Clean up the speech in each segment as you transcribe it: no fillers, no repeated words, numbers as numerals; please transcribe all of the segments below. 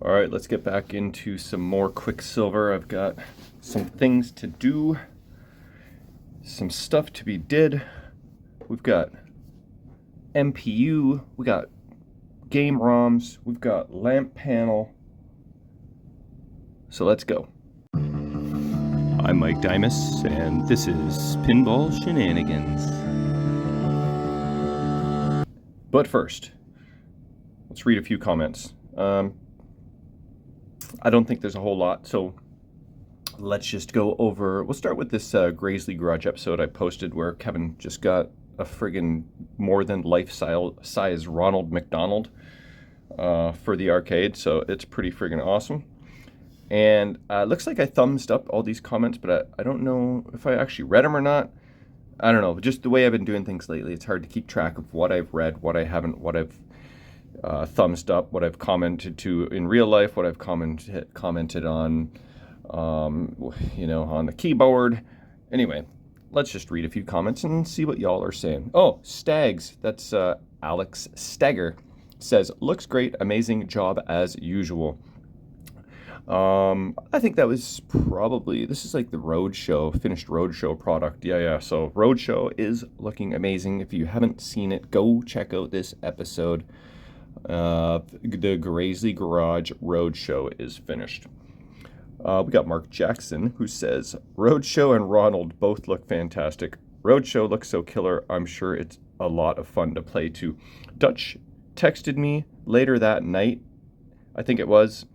All right, let's get back into some more Quicksilver. I've got some things to do, some stuff to be did. We've got MPU, we got game ROMs, we've got lamp panel. So let's go. I'm Mike Dimas, and this is Pinball Shenanigans. But first, let's read a few comments. I don't think there's a whole lot, so let's just go over. We'll start with this Graisley Garage episode I posted where Kevin just got a friggin' more than life-size Ronald McDonald for the arcade, so it's pretty friggin' awesome. And looks like I thumbs up all these comments, but I don't know if I actually read them or not. I don't know, just the way I've been doing things lately, it's hard to keep track of what I've read, what I haven't, what I've thumbs up, what I've commented to in real life, what I've commented on, on the keyboard. Anyway, let's just read a few comments and see what y'all are saying. Oh, Stags, that's Alex Stagger, says, looks great, amazing job as usual. I think that was probably, this is like the Roadshow, finished Roadshow product. Yeah, so Roadshow is looking amazing. If you haven't seen it, go check out this episode. The Graisley Garage Roadshow is finished. We got Mark Jackson, who says, Roadshow and Ronald both look fantastic. Roadshow looks so killer, I'm sure it's a lot of fun to play too. Dutch texted me later that night, I think it was,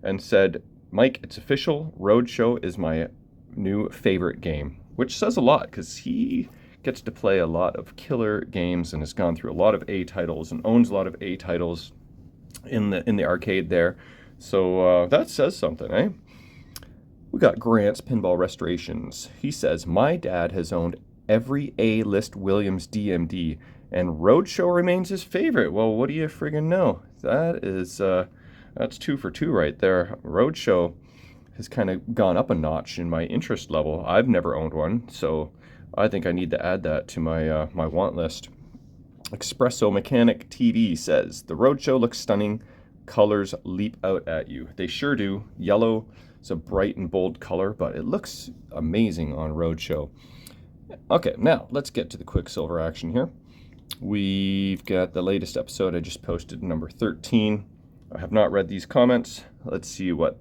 and said, Mike, it's official, Roadshow is my new favorite game, which says a lot, because he gets to play a lot of killer games and has gone through a lot of A titles and owns a lot of A titles in the arcade there. So that says something, eh? We got Grant's Pinball Restorations. He says, my dad has owned every A-list Williams DMD, and Roadshow remains his favorite. Well, what do you friggin' know? That is, that's 2 for 2 right there. Roadshow has kind of gone up a notch in my interest level. I've never owned one, so I think I need to add that to my my want list. Espresso Mechanic TV says, the Roadshow looks stunning. Colors leap out at you. They sure do. Yellow is a bright and bold color, but it looks amazing on Roadshow. Okay, now let's get to the Quicksilver action here. We've got the latest episode I just posted, number 13. I have not read these comments. Let's see what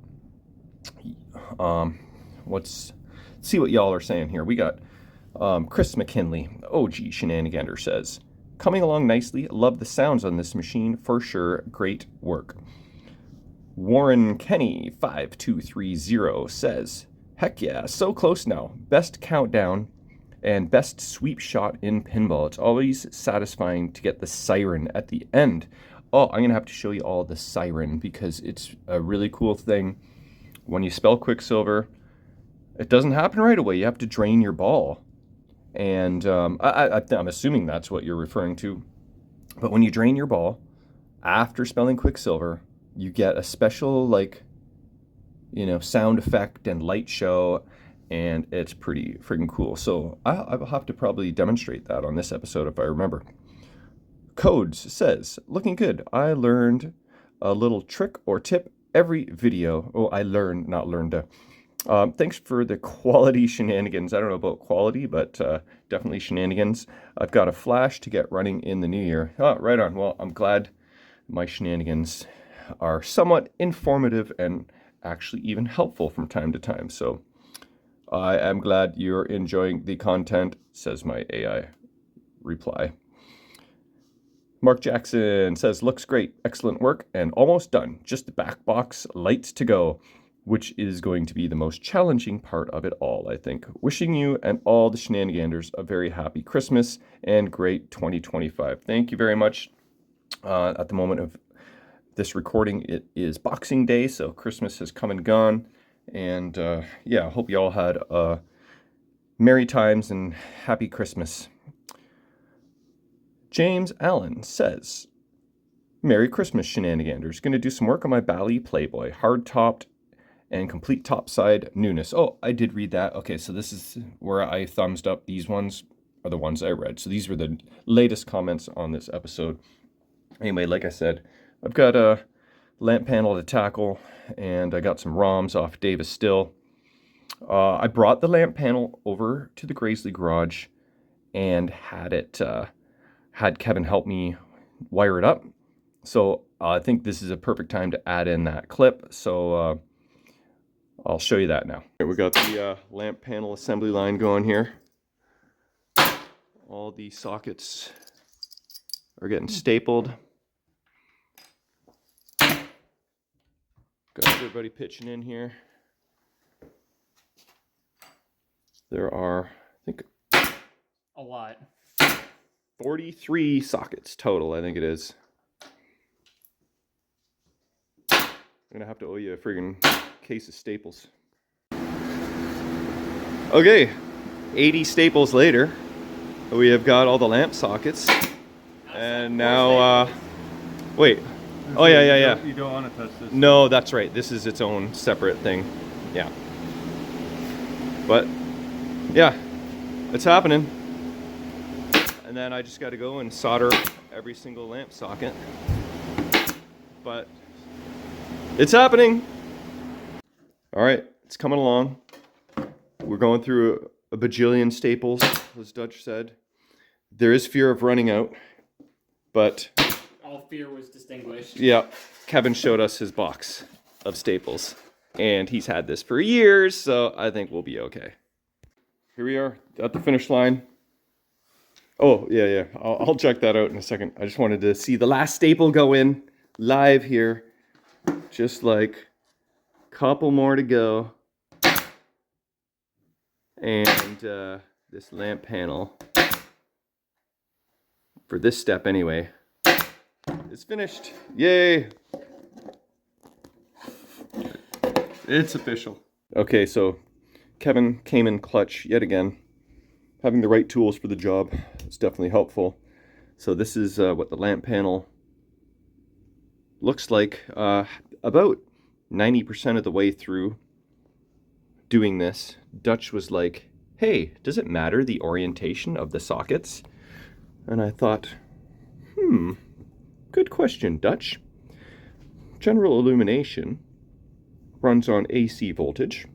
see what y'all are saying here. We got Chris McKinley, OG Shenanigander, says, coming along nicely. Love the sounds on this machine for sure. Great work. Warren Kenny 5230 says, heck yeah, so close now. Best countdown and best sweep shot in pinball. It's always satisfying to get the siren at the end. Oh, I'm going to have to show you all the siren because it's a really cool thing. When you spell Quicksilver, it doesn't happen right away. You have to drain your ball. And I'm assuming that's what you're referring to. But when you drain your ball, after spelling Quicksilver, you get a special, sound effect and light show, and it's pretty freaking cool. So I'll have to probably demonstrate that on this episode if I remember. Codes says, looking good. I learned a little trick or tip every video. Oh, I learned, not learned. Thanks for the quality shenanigans. I don't know about quality, but definitely shenanigans. I've got a flash to get running in the new year. Oh, right on. Well, I'm glad my shenanigans are somewhat informative and actually even helpful from time to time. So I am glad you're enjoying the content, says my AI reply. Mark Jackson says, looks great, excellent work, and almost done. Just the back box lights to go, which is going to be the most challenging part of it all, I think. Wishing you and all the Shenaniganders a very happy Christmas and great 2025. Thank you very much. At the moment of this recording, it is Boxing Day, so Christmas has come and gone. And I hope you all had merry times and happy Christmas. James Allen says, Merry Christmas, Shenaniganders. Going to do some work on my Bally Playboy. Hard-topped and complete topside newness. Oh, I did read that. Okay, so this is where I thumbs up. These ones are the ones I read. So these were the latest comments on this episode. Anyway, like I said, I've got lamp panel to tackle, and I got some ROMs off Davis Still. I brought the lamp panel over to the Graisley garage and had Kevin help me wire it up. So I think this is a perfect time to add in that clip. So I'll show you that now. We got the lamp panel assembly line going here. All the sockets are getting stapled. Got everybody pitching in here. There are, I think, a lot. 43 sockets total, I think it is. I'm gonna have to owe you a friggin' case of staples. Okay, 80 staples later, we have got all the lamp sockets. And now, wait. Oh, yeah. You don't want to touch this. No, that's right. This is its own separate thing. Yeah. But, yeah, it's happening. And then I just got to go and solder every single lamp socket. But it's happening. All right, it's coming along. We're going through a bajillion staples, as Dutch said. There is fear of running out, but all fear was distinguished. Yeah, Kevin showed us his box of staples, and he's had this for years, so I think we'll be okay. Here we are at the finish line. Oh, yeah. I'll check that out in a second. I just wanted to see the last staple go in live here. Just like a couple more to go. And this lamp panel, for this step anyway, is finished. Yay! It's official. Okay, so Kevin came in clutch yet again. Having the right tools for the job is definitely helpful. So this is what the lamp panel looks like. About 90% of the way through doing this, Dutch was like, hey, does it matter the orientation of the sockets? And I thought, good question, Dutch. General illumination runs on AC voltage,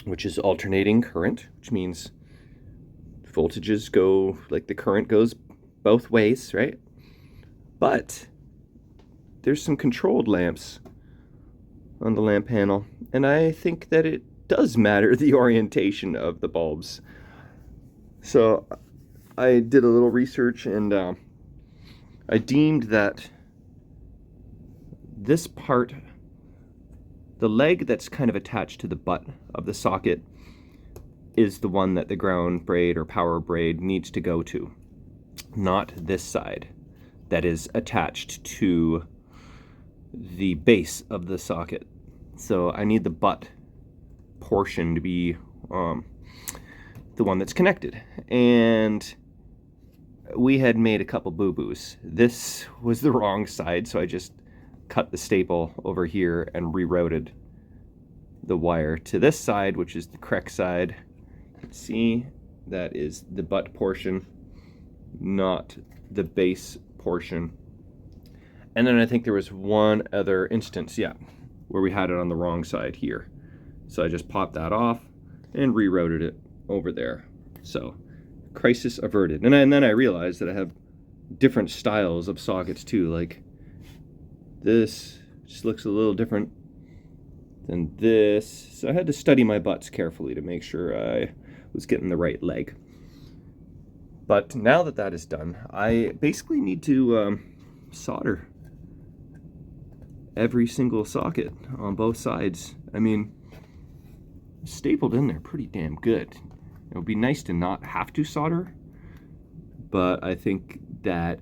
which is alternating current, which means voltages go, like the current goes both ways, right? But there's some controlled lamps on the lamp panel, and I think that it does matter the orientation of the bulbs. So I did a little research, and I deemed that this part, the leg that's kind of attached to the butt of the socket, is the one that the ground braid or power braid needs to go to, not this side that is attached to the base of the socket. So I need the butt portion to be the one that's connected. And we had made a couple boo-boos. This was the wrong side, so I just cut the staple over here and rerouted the wire to this side, which is the correct side. You can see that is the butt portion, not the base portion. And then I think there was one other instance, where we had it on the wrong side here. So I just popped that off and rerouted it over there. So crisis averted. And then I realized that I have different styles of sockets too. Like this just looks a little different than this. So I had to study my butts carefully to make sure I was getting the right leg. But now that that is done, I basically need to solder every single socket on both sides. I mean, stapled in there pretty damn good. It would be nice to not have to solder, but I think that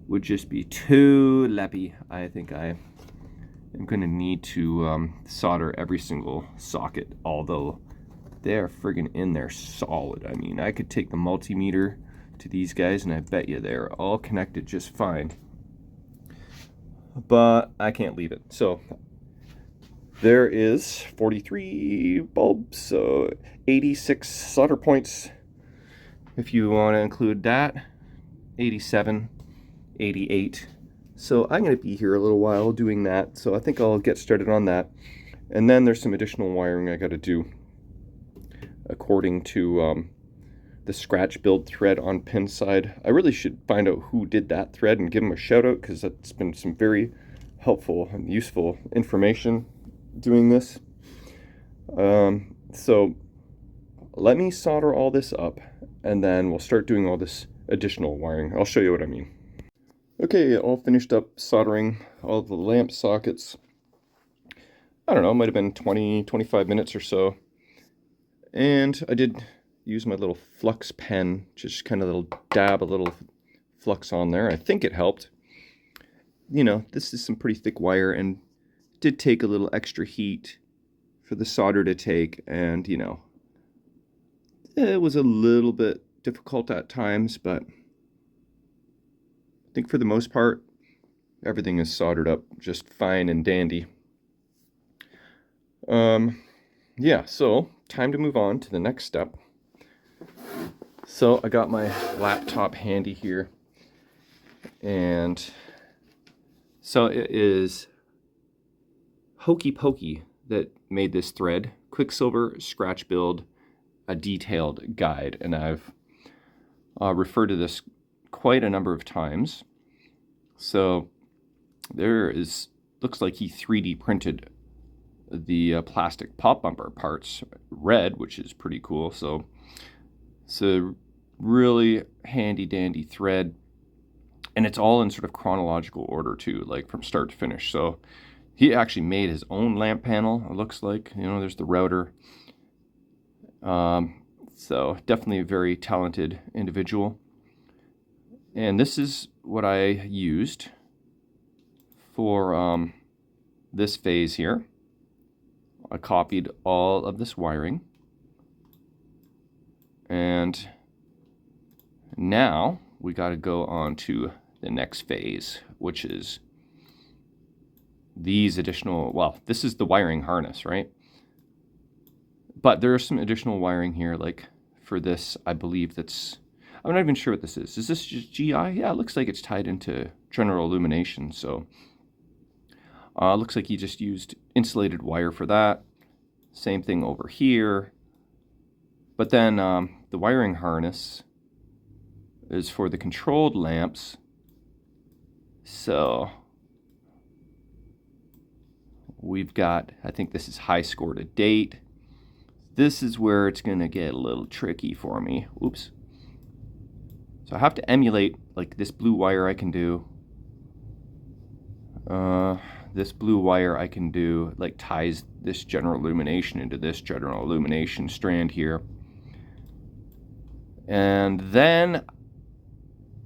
would just be too leppy. I think I am going to need to solder every single socket, although they're friggin' in there solid. I mean, I could take the multimeter to these guys and I bet you they're all connected just fine. But I can't leave it. So there is 43 bulbs, so 86 solder points if you want to include that, 87, 88 So I'm going to be here a little while doing that, so I think I'll get started on that. And then there's some additional wiring I got to do according to the scratch build thread on Pinside. I really should find out who did that thread and give them a shout out, because that's been some very helpful and useful information doing this. So let me solder all this up, and then we'll start doing all this additional wiring. I'll show you what I mean. Okay, all finished up soldering all the lamp sockets. I don't know, it might have been 20-25 minutes or so. And I did use my little flux pen, just kind of little dab a little flux on there. I think it helped. You know, this is some pretty thick wire, and it did take a little extra heat for the solder to take, and you know, it was a little bit difficult at times, but I think for the most part, everything is soldered up just fine and dandy. Yeah, so time to move on to the next step. So I got my laptop handy here, and so it is Hokey Pokey that made this thread, Quicksilver Scratch Build, a detailed guide, and I've referred to this quite a number of times. So looks like he 3D printed the plastic pop bumper parts red, which is pretty cool. So it's a really handy dandy thread, and it's all in sort of chronological order too, like from start to finish. So he actually made his own lamp panel, it looks like. You know, there's the router. So definitely a very talented individual. And this is what I used for this phase here. I copied all of this wiring. And now we got to go on to the next phase, which is these additional, well, this is the wiring harness, right? But there's some additional wiring here, like for this, I believe I'm not even sure what this is. Is this just GI? Yeah, it looks like it's tied into general illumination. So looks like he just used insulated wire for that. Same thing over here. But then the wiring harness is for the controlled lamps. So we've got, I think this is high score to date. This is where it's going to get a little tricky for me. Oops. So I have to emulate, like this blue wire I can do. This blue wire I can do, like ties this general illumination into this general illumination strand here. And then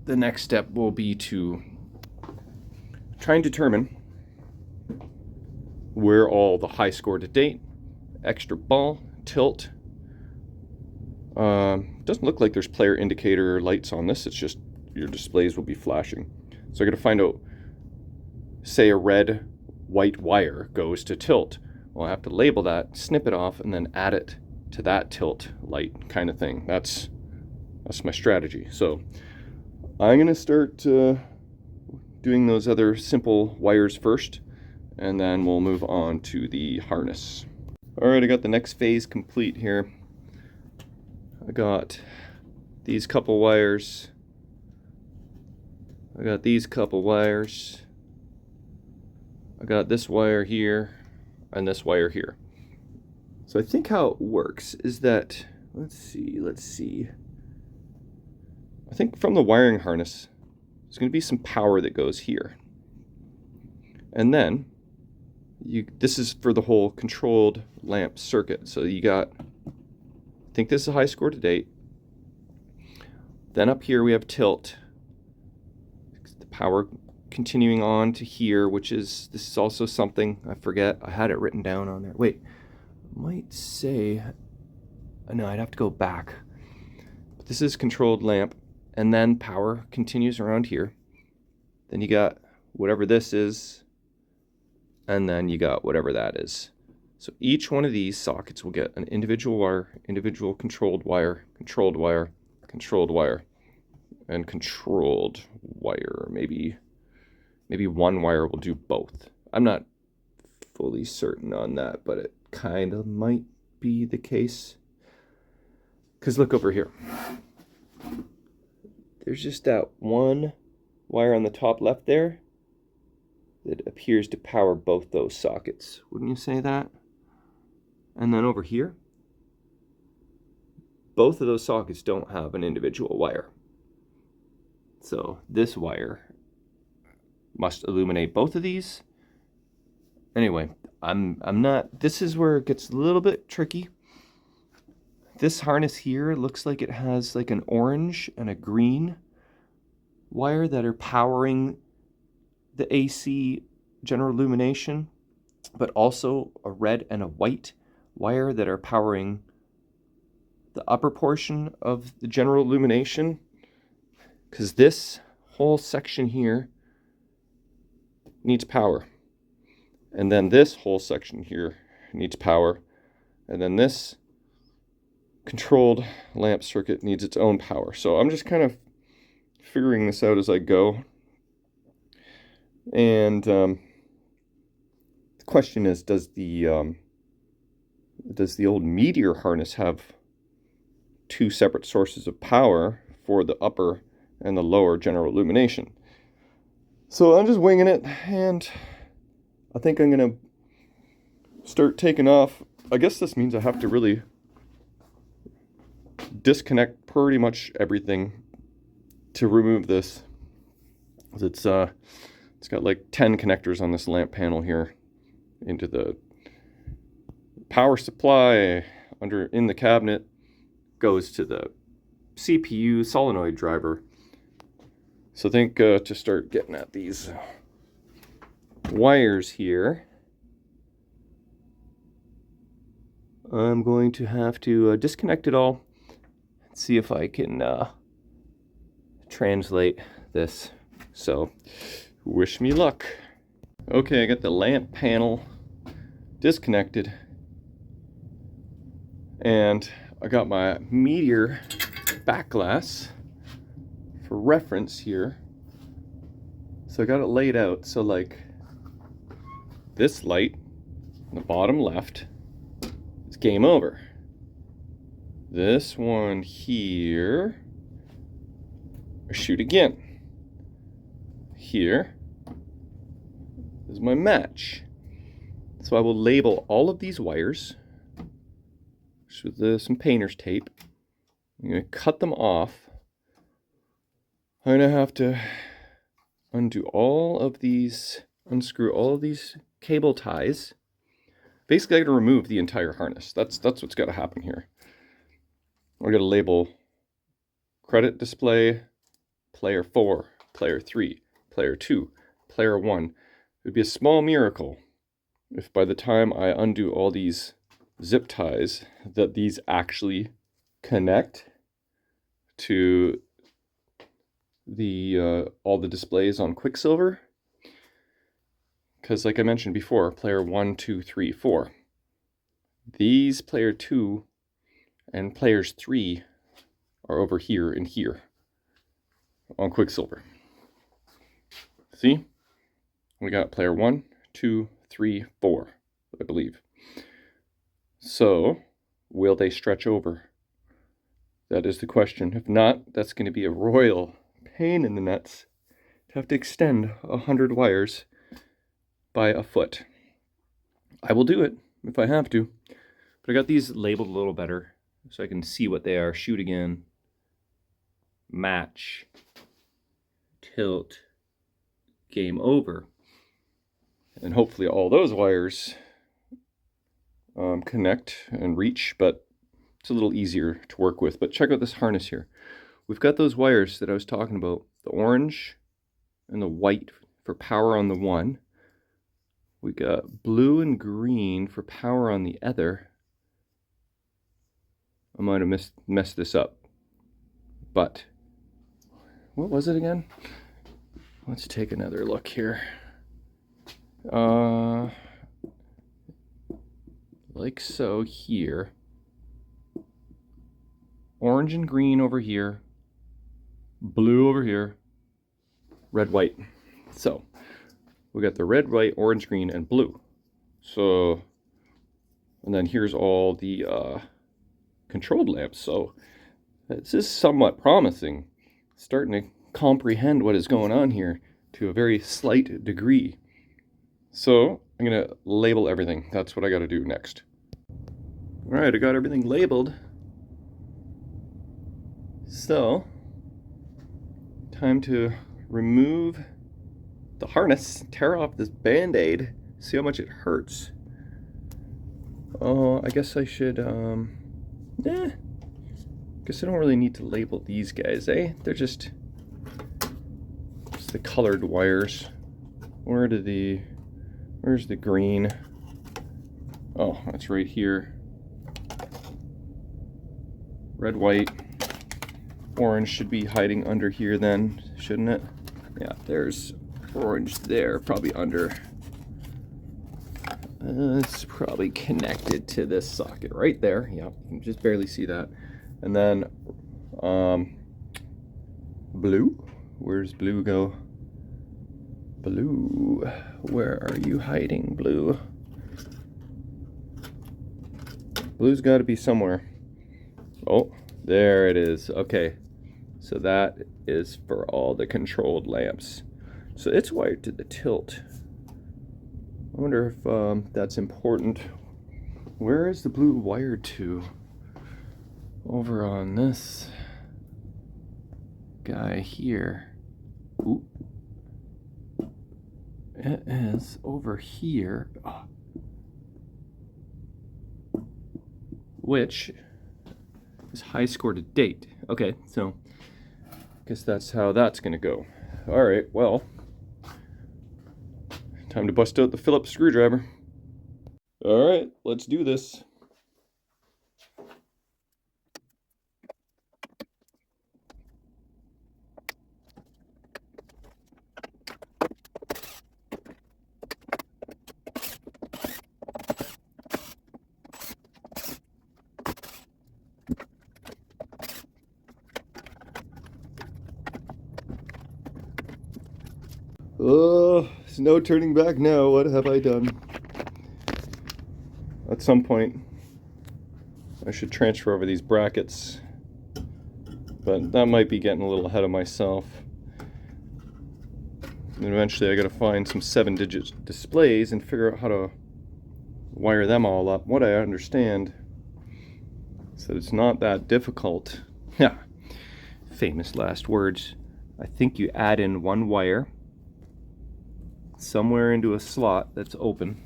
the next step will be to try and determine where all the high score to date, extra ball, tilt. Doesn't look like there's player indicator lights on this. It's just your displays will be flashing. So I got to find out, say a red white wire goes to tilt. Well, I have to label that, snip it off, and then add it to that tilt light kind of thing. That's my strategy. So I'm going to start doing those other simple wires first, and then we'll move on to the harness. All right, I got the next phase complete here. I got these couple wires. I got these couple wires. I got this wire here and this wire here. So I think how it works is that, let's see. I think from the wiring harness, there's going to be some power that goes here. And then, this is for the whole controlled lamp circuit. So you got, I think this is a high score to date. Then up here we have tilt. The power continuing on to here, which is, this is also something, I forget, I had it written down on there. Wait, might say, no, I'd have to go back. But this is controlled lamp, and then power continues around here. Then you got whatever this is, and then you got whatever that is. So each one of these sockets will get an individual wire, individual controlled wire, controlled wire, controlled wire, and controlled wire, maybe. Maybe one wire will do both. I'm not fully certain on that, but it kind of might be the case. Because look over here. There's just that one wire on the top left there that appears to power both those sockets. Wouldn't you say that? And then over here, both of those sockets don't have an individual wire. So this wire must illuminate both of these. Anyway, I'm not, this is where it gets a little bit tricky. This harness here looks like it has like an orange and a green wire that are powering the AC general illumination, but also a red and a white wire that are powering the upper portion of the general illumination, because this whole section here needs power, and then this whole section here needs power, and then this controlled lamp circuit needs its own power. So I'm just kind of figuring this out as I go. And the question is, does the old Meteor harness have two separate sources of power for the upper and the lower general illumination? So I'm just winging it, and I think I'm gonna start taking off. I guess this means I have to really disconnect pretty much everything to remove this. It's got like 10 connectors on this lamp panel here into the power supply. In the cabinet goes to the CPU solenoid driver. So I think to start getting at these wires here, I'm going to have to disconnect it all and see if I can translate this. So wish me luck. Okay, I got the lamp panel disconnected, and I got my Meteor back glass for reference here. So I got it laid out. So like this light on the bottom left is game over. This one here, shoot again. Here is my match. So I will label all of these wires with some painter's tape. I'm going to cut them off. I'm going to have to undo all of these, unscrew all of these cable ties. Basically, I got to remove the entire harness. That's what's got to happen here. We're going to label credit display, player 4, player 3, player 2, player 1. It would be a small miracle if by the time I undo all these zip ties that these actually connect to the all the displays on Quicksilver. Because like I mentioned before, player 1, 2, 3, 4. These player 2 and players 3 are over here and here on Quicksilver. See? We got player 1, 2, 3, 4, I believe. So, will they stretch over? That is the question. If not, that's going to be a royal pain in the nuts to have to extend 100 wires by a foot. I will do it if I have to. But I got these labeled a little better so I can see what they are. Shoot again. Match. Tilt. Game over. And hopefully all those wires connect and reach, but it's a little easier to work with. But check out this harness here. We've got those wires that I was talking about, the orange and the white for power on the one. We got blue and green for power on the other. I might have messed this up, but what was it again? Let's take another look here. Like so here. Orange and green over here. Blue over here. Red, white. So we got the red, white, orange, green, and blue. So, and then here's all the controlled lamps. So this is somewhat promising. Starting to comprehend what is going on here to a very slight degree. So I'm gonna label everything. That's what I gotta do next. All right, I got everything labeled. So, time to remove the harness, tear off this band-aid, see how much it hurts. Oh, I guess I should, guess I don't really need to label these guys, eh? They're just the colored wires. Where's the green? Oh, that's right here. Red, white, orange should be hiding under here then, shouldn't it? Yeah, there's orange there, probably under. It's probably connected to this socket right there. Yeah, you can just barely see that. And then blue. Where's blue go? Blue, where are you hiding, blue? Blue's got to be somewhere. Oh, there it is. Okay, so that is for all the controlled lamps. So it's wired to the tilt. I wonder if that's important. Where is the blue wired to? Over on this guy here. Ooh. It is over here. Oh. Which is high score to date. Okay, so I guess that's how that's gonna go. All right, well, time to bust out the Phillips screwdriver. All right, let's do this. Oh, there's no turning back now. What have I done? At some point, I should transfer over these brackets, but that might be getting a little ahead of myself. And eventually I gotta find some 7-digit displays and figure out how to wire them all up. What I understand is that it's not that difficult. Yeah, famous last words. I think you add in one wire somewhere into a slot that's open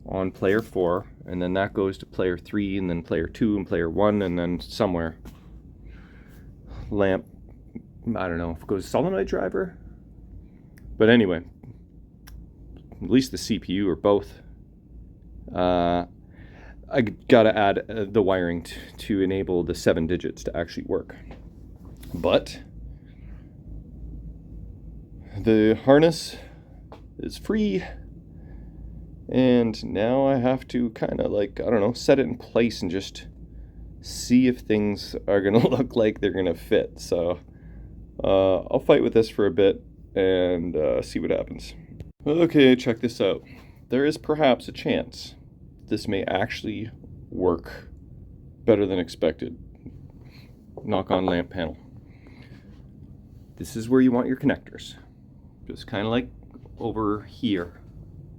on player 4, and then that goes to player 3, and then player 2, and player 1, and then somewhere lamp, I don't know if it goes solenoid driver, but anyway, at least the CPU or both. I gotta add the wiring to enable the 7 digits to actually work, but the harness is free, and now I have to kind of like, I don't know, set it in place and just see if things are gonna look like they're gonna fit. So I'll fight with this for a bit and see what happens. Okay, check this out. There is perhaps a chance this may actually work better than expected. Knock on lamp panel. This is where you want your connectors. Just kind of like over here,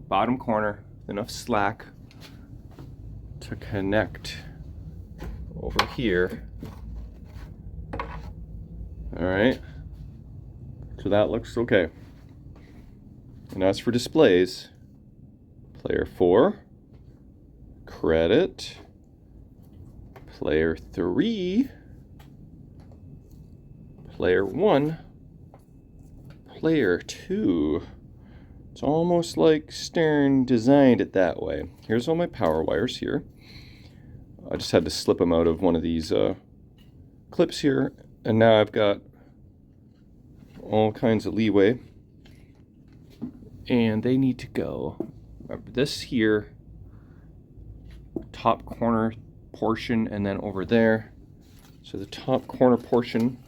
bottom corner, enough slack to connect over here. All right, so that looks okay. And as for displays, player 4, credit, player 3, player 1, player 2. It's almost like Stern designed it that way. Here's all my power wires here. I just had to slip them out of one of these clips here, and now I've got all kinds of leeway, and they need to go. Remember this here, top corner portion, and then over there. So the top corner portion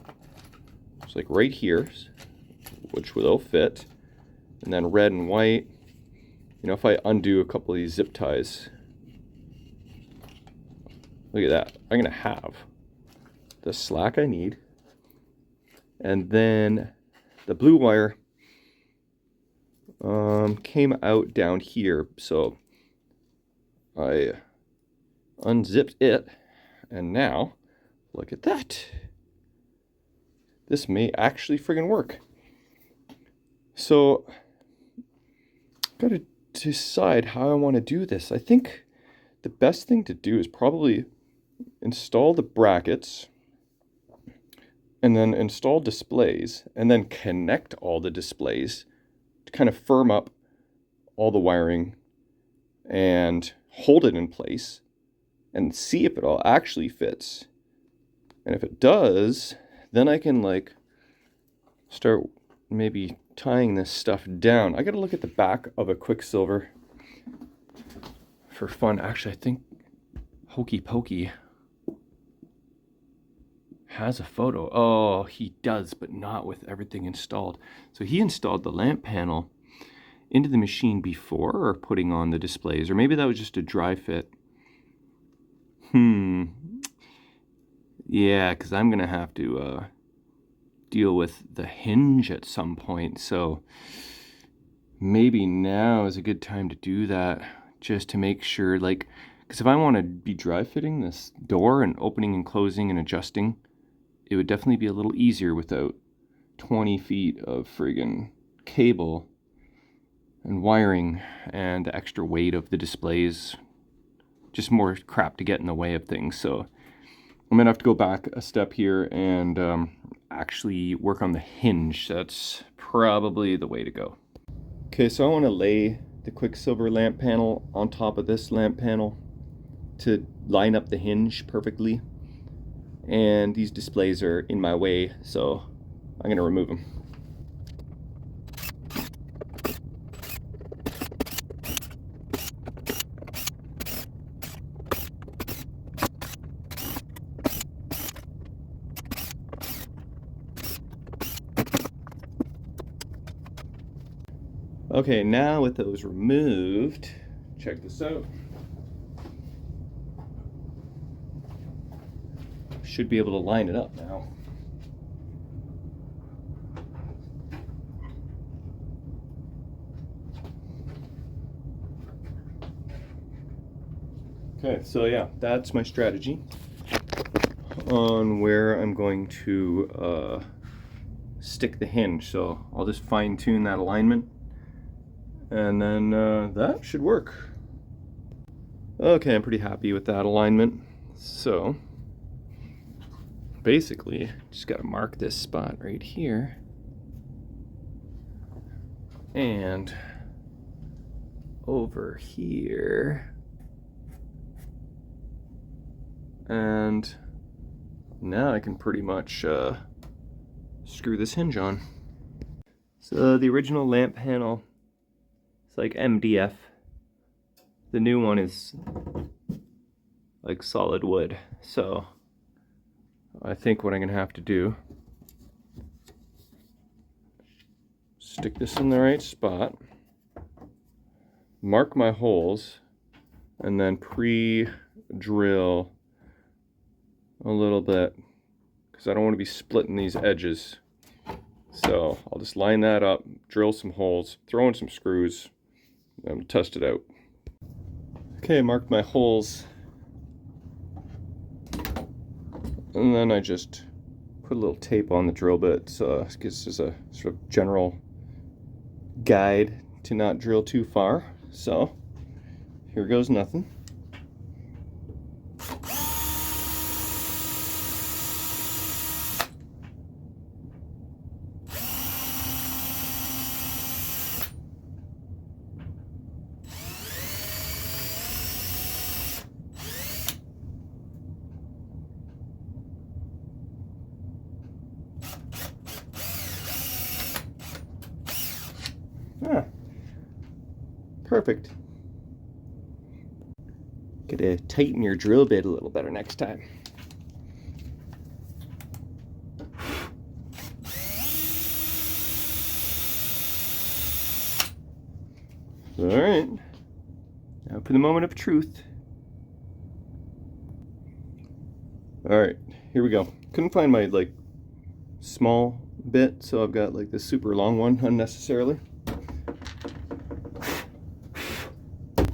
is like right here, which will fit. and then red and white. You know, if I undo a couple of these zip ties, look at that. I'm gonna have the slack I need, and then the blue wire came out down here, so I unzipped it, and now look at that. This may actually friggin' work. So gotta decide how I want to do this. I think the best thing to do is probably install the brackets and then install displays and then connect all the displays to kind of firm up all the wiring and hold it in place and see if it all actually fits. And if it does, then I can like start maybe tying this stuff down. I gotta look at the back of a Quicksilver for fun. Actually, I think Hokey Pokey has a photo. Oh, he does, but not with everything installed. So he installed the lamp panel into the machine before putting on the displays, or maybe that was just a dry fit. Yeah, because I'm gonna have to deal with the hinge at some point, so maybe now is a good time to do that, just to make sure, like, because if I want to be dry fitting this door and opening and closing and adjusting, it would definitely be a little easier without 20 feet of friggin' cable and wiring and the extra weight of the displays. Just more crap to get in the way of things. So I'm gonna have to go back a step here and actually work on the hinge. That's probably the way to go. Okay, so I want to lay the Quicksilver lamp panel on top of this lamp panel to line up the hinge perfectly. And these displays are in my way, so I'm gonna remove them. Okay, now with those removed, check this out. Should be able to line it up now. Okay, so yeah, that's my strategy on where I'm going to stick the hinge. So I'll just fine tune that alignment, and then that should work. Okay, I'm pretty happy with that alignment. So basically, just got to mark this spot right here and over here, and now I can pretty much screw this hinge on. So the original lamp panel, it's like MDF. The new one is like solid wood. So I think what I'm gonna have to do, stick this in the right spot, mark my holes, and then pre-drill a little bit, because I don't want to be splitting these edges. So I'll just line that up, drill some holes, throw in some screws, and test it out. Okay, I marked my holes, and then I just put a little tape on the drill bit, so this is a sort of general guide to not drill too far. So here goes nothing. Ah, perfect. Gotta tighten your drill bit a little better next time. Alright. Now for the moment of truth. Alright, here we go. Couldn't find my, like, small bit, so I've got, like, this super long one unnecessarily.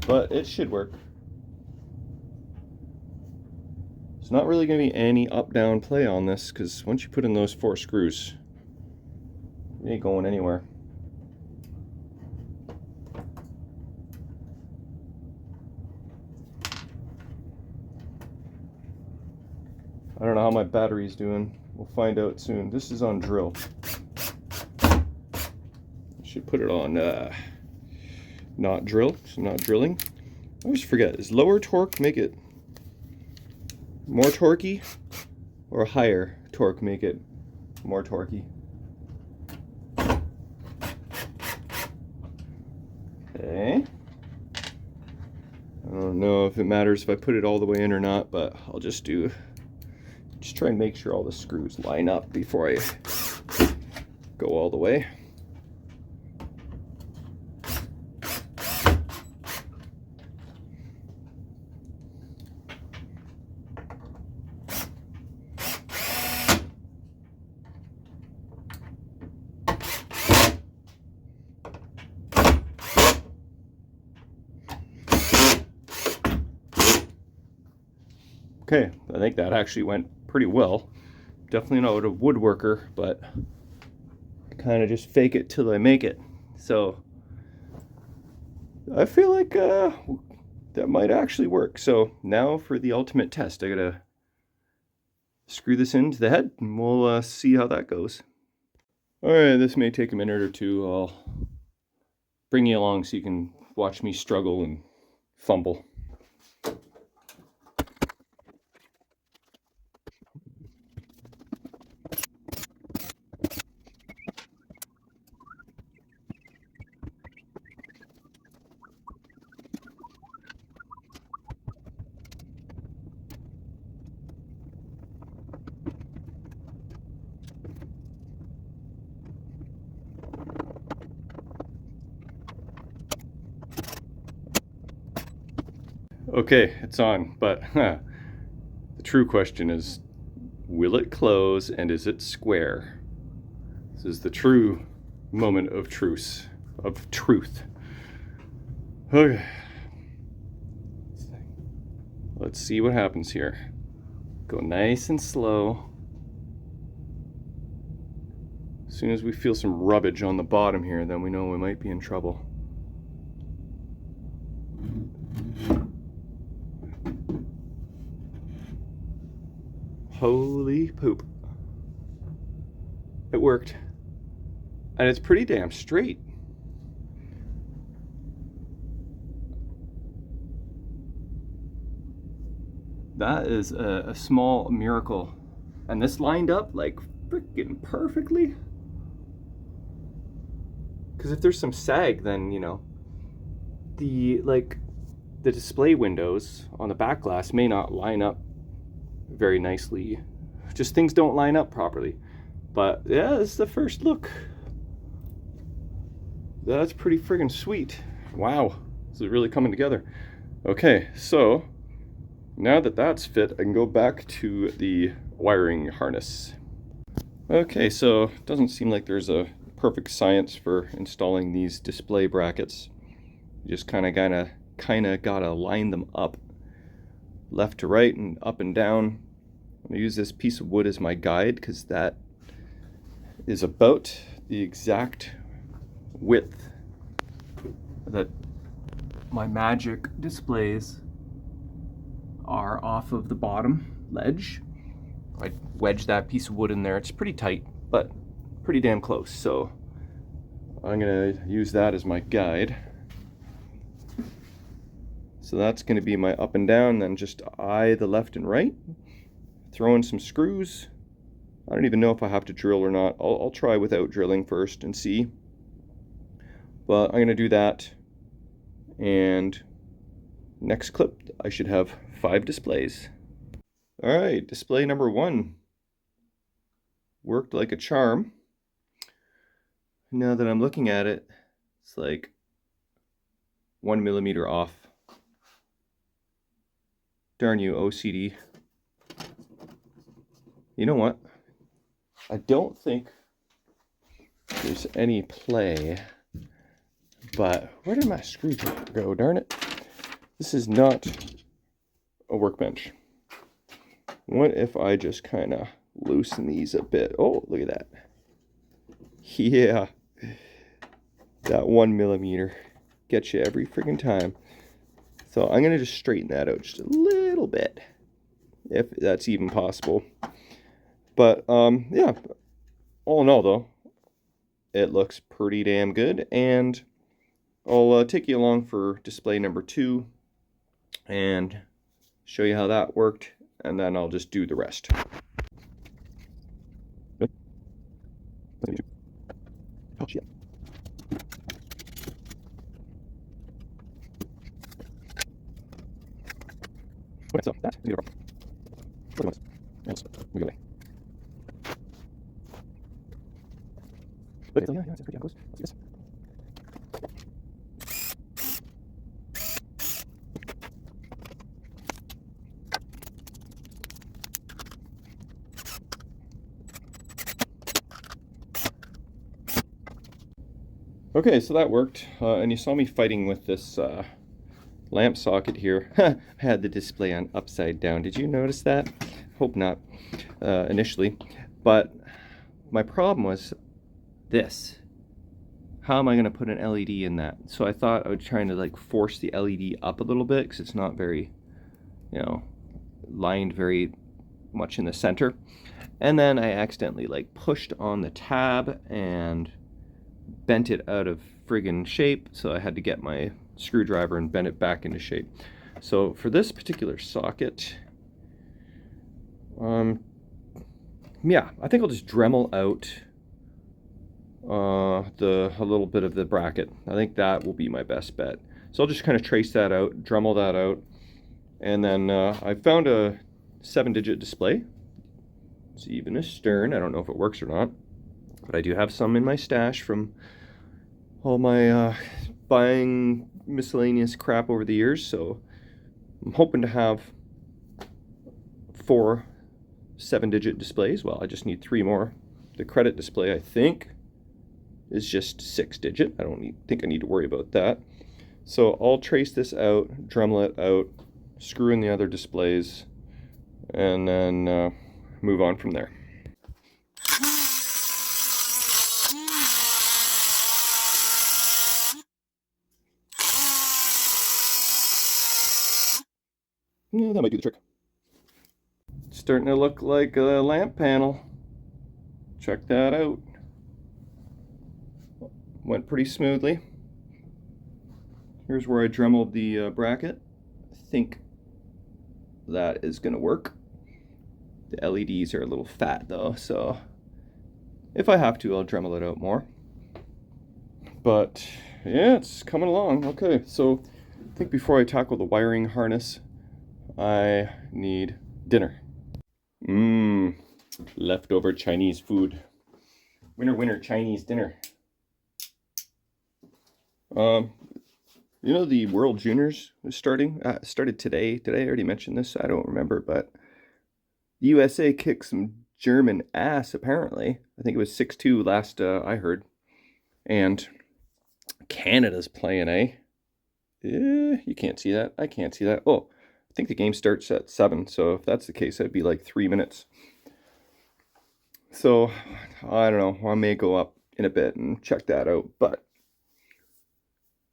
But it should work. There's not really going to be any up-down play on this, because once you put in those 4 screws, it ain't going anywhere. I don't know how my battery's doing. We'll find out soon. This is on drill. Should put it on not drill, so not drilling. I always forget, does lower torque make it more torquey, or higher torque make it more torquey? Okay. I don't know if it matters if I put it all the way in or not, but I'll just try and make sure all the screws line up before I go all the way. Okay, I think that actually went pretty well. Definitely not a woodworker, but I kind of just fake it till I make it. So I feel like that might actually work. So now for the ultimate test, I gotta screw this into the head and we'll see how that goes. All right, this may take a minute or two. I'll bring you along so you can watch me struggle and fumble. Okay, it's on, but the true question is, will it close and is it square? This is the true moment of truth. Okay. Let's see what happens here. Go nice and slow. As soon as we feel some rubbage on the bottom here, then we know we might be in trouble. Holy poop. It worked. And it's pretty damn straight. That is a small miracle. And this lined up like freaking perfectly. Because if there's some sag, then, you know, the display windows on the back glass may not line up very nicely. Just things don't line up properly. But yeah, this is the first look. That's pretty friggin' sweet. Wow, this is really coming together. Okay, so now that that's fit, I can go back to the wiring harness. Okay, so it doesn't seem like there's a perfect science for installing these display brackets. You just kind of gotta line them up left to right and up and down. I'm gonna use this piece of wood as my guide because that is about the exact width that my magic displays are off of the bottom ledge. I wedge that piece of wood in there. It's pretty tight, but pretty damn close. So I'm gonna use that as my guide. So that's going to be my up and down, then just eye the left and right. Throw in some screws. I don't even know if I have to drill or not. I'll try without drilling first and see. But I'm going to do that. And next clip, I should have 5 displays. All right, display number 1. Worked like a charm. Now that I'm looking at it, it's like 1 millimeter off. Darn you, OCD. You know what? I don't think there's any play, but where did my screwdriver go? Darn it. This is not a workbench. What if I just kind of loosen these a bit? Oh, look at that. Yeah. That 1 millimeter gets you every freaking time. So I'm going to just straighten that out just a little bit, if that's even possible. But, yeah. All in all, though, it looks pretty damn good. And I'll take you along for display number 2 and show you how that worked. And then I'll just do the rest. Oh, shit. Okay, so that is okay, so yeah, it's pretty close. Let's see this. Okay, so that worked, and you saw me fighting with this lamp socket here. I had the display on upside down. Did you notice that? Hope not, initially. But my problem was this. How am I going to put an LED in that? So I thought I would try to like force the LED up a little bit because it's not very, lined very much in the center. And then I accidentally like pushed on the tab and bent it out of friggin' shape. So I had to get my screwdriver and bend it back into shape. So for this particular socket, yeah, I think I'll just Dremel out a little bit of the bracket. I think that will be my best bet. So I'll just kind of trace that out, Dremel that out, and then I found a 7-digit display. It's even a stern. I don't know if it works or not, but I do have some in my stash from all my buying miscellaneous crap over the years. So I'm hoping to have 4 7-digit displays. Well, I just need 3 more. The credit display, I think, is just 6-digit. I don't think I need to worry about that. So I'll trace this out, Dremel it out, screw in the other displays, and then move on from there. Yeah, that might do the trick. It's starting to look like a lamp panel. Check that out. Went pretty smoothly. Here's where I Dremeled the bracket. I think that is going to work. The LEDs are a little fat though, so if I have to, I'll Dremel it out more. But yeah, it's coming along. Okay, so I think before I tackle the wiring harness, I need dinner. Leftover Chinese food. Winner, winner, Chinese dinner. The World Juniors is started today. Did I already mention this? I don't remember, but the USA kicked some German ass, apparently. I think it was 6-2 last I heard. And Canada's playing, eh? Yeah, you can't see that. I can't see that. Oh, I think the game starts at 7, so if that's the case, that'd be like 3 minutes. So, I don't know. I may go up in a bit and check that out, but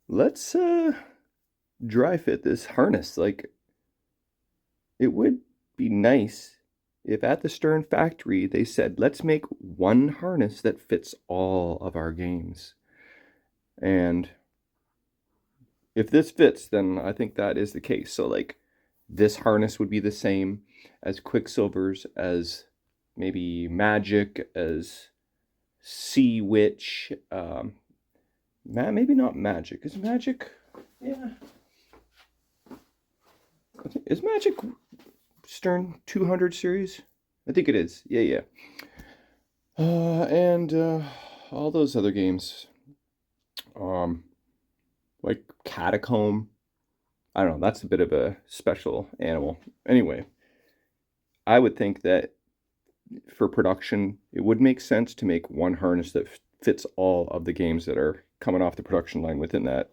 let's dry fit this harness. Like, it would be nice if at the Stern factory they said, let's make one harness that fits all of our games. And if this fits, then I think that is the case. So like this harness would be the same as Quicksilver's, as maybe Magic, as Sea Witch, maybe not Magic. Is Magic? Yeah. Is Magic Stern 200 series? I think it is. Yeah. And all those other games. Like catacomb. I don't know, that's a bit of a special animal. Anyway, I would think that for production, it would make sense to make one harness that fits all of the games that are coming off the production line within that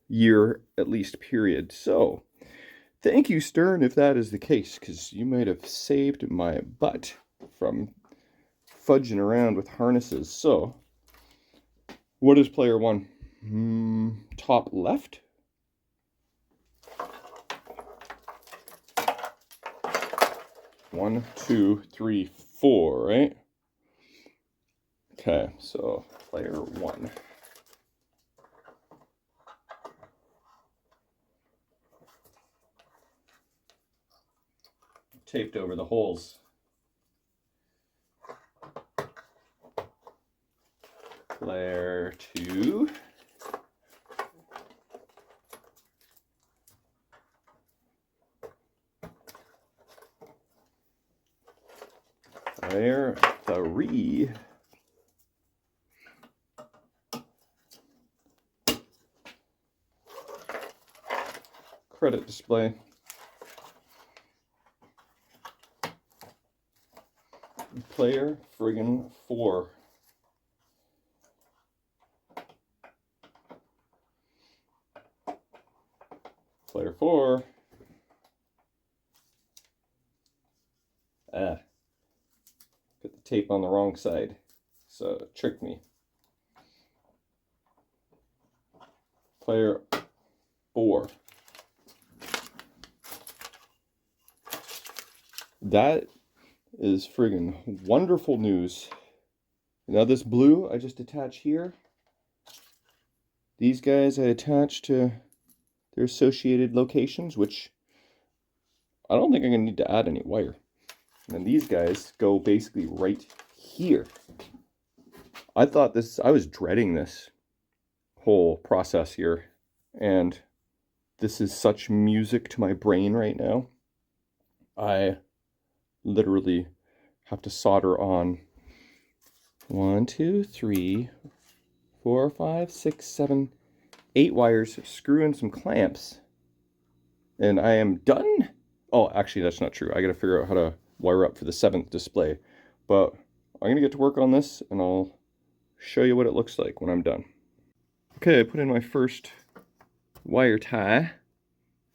year at least period. So thank you, Stern, if that is the case, because you might have saved my butt from fudging around with harnesses. So what is player one? Top left. One, two, three, four, right? Okay, so player one. Taped over the holes. Player two. Player three. Credit display. Player friggin' four. Player four. Put the tape on the wrong side, so it tricked me. Player four. That is friggin' wonderful news. Now this blue I just attach here. These guys I attach to their associated locations, which I don't think I'm gonna need to add any wire. And then these guys go basically right here. I was dreading this whole process here, and this is such music to my brain right now. I literally have to solder on 1, 2, 3, 4, 5, 6, 7, 8 wires, screw in some clamps, and I am done. Oh, actually, that's not true. I gotta figure out how to wire up for the 7th display, but I'm gonna get to work on this and I'll show you what it looks like when I'm done. Okay, I put in my first wire tie,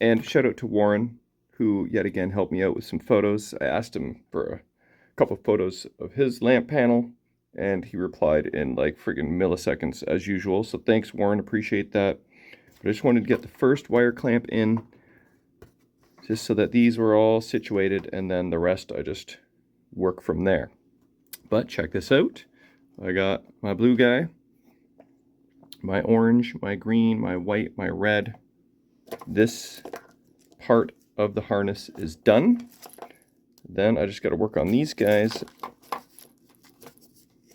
and shout out to Warren, who yet again helped me out with some photos. I asked him for a couple of photos of his lamp panel, and he replied in like friggin' milliseconds as usual. So thanks, Warren, appreciate that. But I just wanted to get the first wire clamp in, just so that these were all situated, and then the rest I just work from there. But check this out. I got my blue guy, my orange, my green, my white, my red. This part of the harness is done. Then I just got to work on these guys.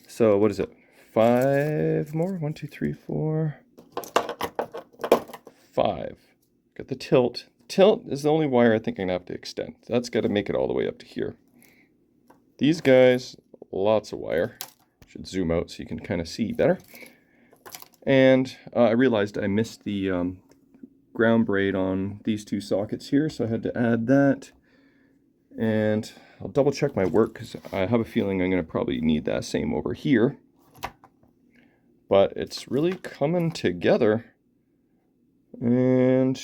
So what is it? 5 more? 1, 2, 3, 4, 5. Got the tilt. Tilt is the only wire I think I'm gonna have to extend. That's got to make it all the way up to here. These guys, lots of wire. Should zoom out so you can kind of see better. And I realized I missed the ground braid on these 2 sockets here, so I had to add that. And I'll double check my work because I have a feeling I'm going to probably need that same over here. But it's really coming together. And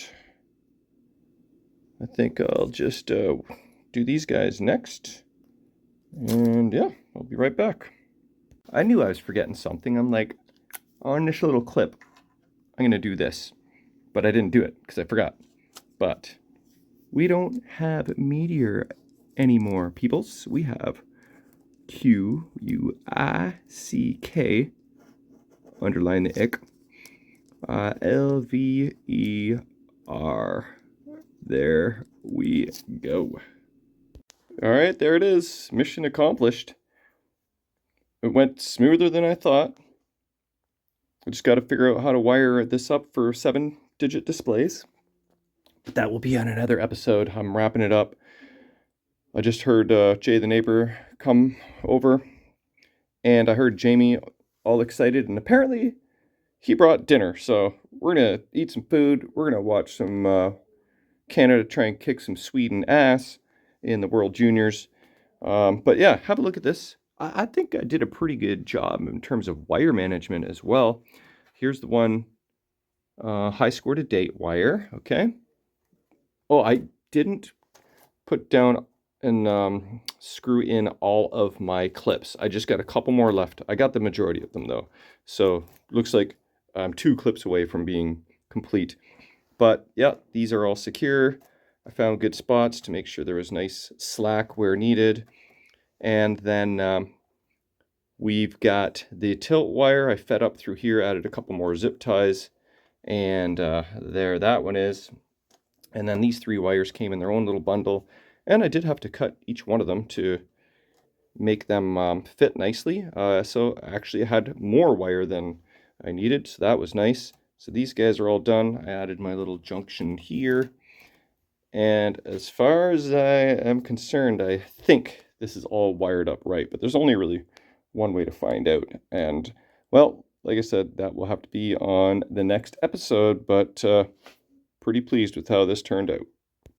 I think I'll just do these guys next. And yeah, I'll be right back. I knew I was forgetting something. I'm like, on this little clip, I'm going to do this. But I didn't do it because I forgot. But we don't have Meteor anymore, peoples. We have Quick, underline the ick, Lver. There we go. All right, there it is. Mission accomplished. It went smoother than I thought. I just got to figure out how to wire this up for 7-digit displays. But that will be on another episode. I'm wrapping it up. I just heard Jay the neighbor come over, and I heard Jamie all excited, and apparently he brought dinner, so we're gonna eat some food. We're gonna watch some Canada try and kick some Sweden ass in the World Juniors. But yeah, have a look at this. I think I did a pretty good job in terms of wire management as well. Here's the one high score to date wire. Okay. Oh, I didn't put down and screw in all of my clips. I just got a couple more left. I got the majority of them though. So looks like I'm 2 clips away from being complete. But yeah, these are all secure. I found good spots to make sure there was nice slack where needed. And then we've got the tilt wire I fed up through here, added a couple more zip ties. And there that one is. And then these 3 wires came in their own little bundle. And I did have to cut each one of them to make them fit nicely. So actually I had more wire than I needed, so that was nice. So these guys are all done. I added my little junction here. And as far as I am concerned, I think this is all wired up right, but there's only really one way to find out. And well, like I said, that will have to be on the next episode, but pretty pleased with how this turned out.